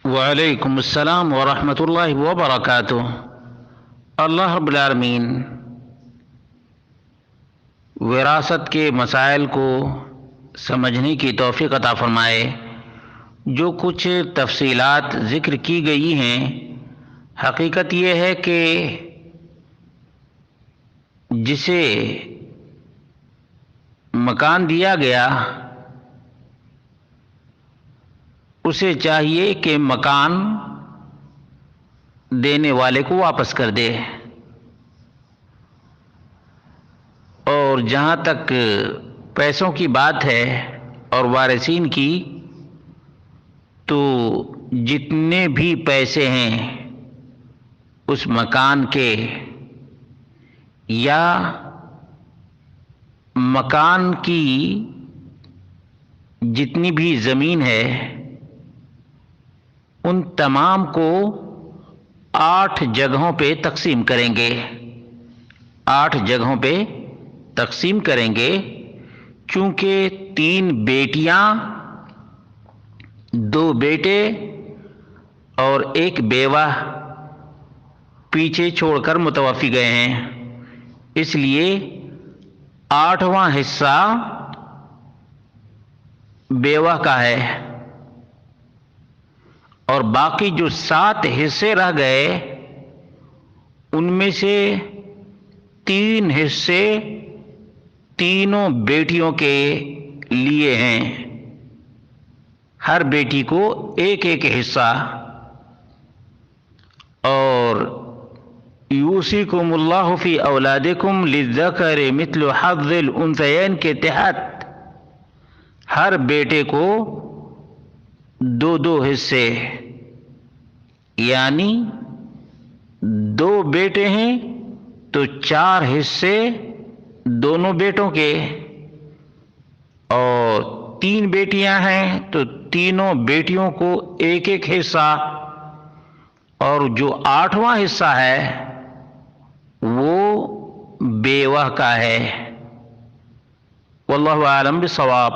وعلیکم السلام ورحمۃ اللہ وبرکاتہ۔ اللہ رب العالمین وراثت کے مسائل کو سمجھنے کی توفیق عطا فرمائے۔ جو کچھ تفصیلات ذکر کی گئی ہیں، حقیقت یہ ہے کہ جسے مکان دیا گیا اسے چاہیے کہ مکان دینے والے کو واپس کر دے، اور جہاں تک پیسوں کی بات ہے اور وارثین کی، تو جتنے بھی پیسے ہیں اس مکان کے یا مکان کی جتنی بھی زمین ہے، ان تمام کو 8 جگہوں پہ تقسیم کریں گے۔ 8 جگہوں پہ تقسیم کریں گے، چونکہ 3 بیٹیاں، 2 بیٹے اور 1 بیوہ پیچھے چھوڑ کر متوفی گئے ہیں، اس لیے 8واں حصہ بیوہ کا ہے، اور باقی جو 7 حصے رہ گئے ان میں سے 3 حصے تینوں بیٹیوں کے لیے ہیں، ہر بیٹی کو 1 حصہ۔ اور یوصیکم اللہ فی اولادکم للذکر مثل حظ الانثیین کے تحت ہر بیٹے کو 2 حصے، یعنی 2 بیٹے ہیں تو 4 حصے دونوں بیٹوں کے، اور 3 بیٹیاں ہیں تو تینوں بیٹیوں کو 1 حصہ، اور جو 8واں حصہ ہے وہ بیوہ کا ہے۔ واللہ اعلم بالصواب۔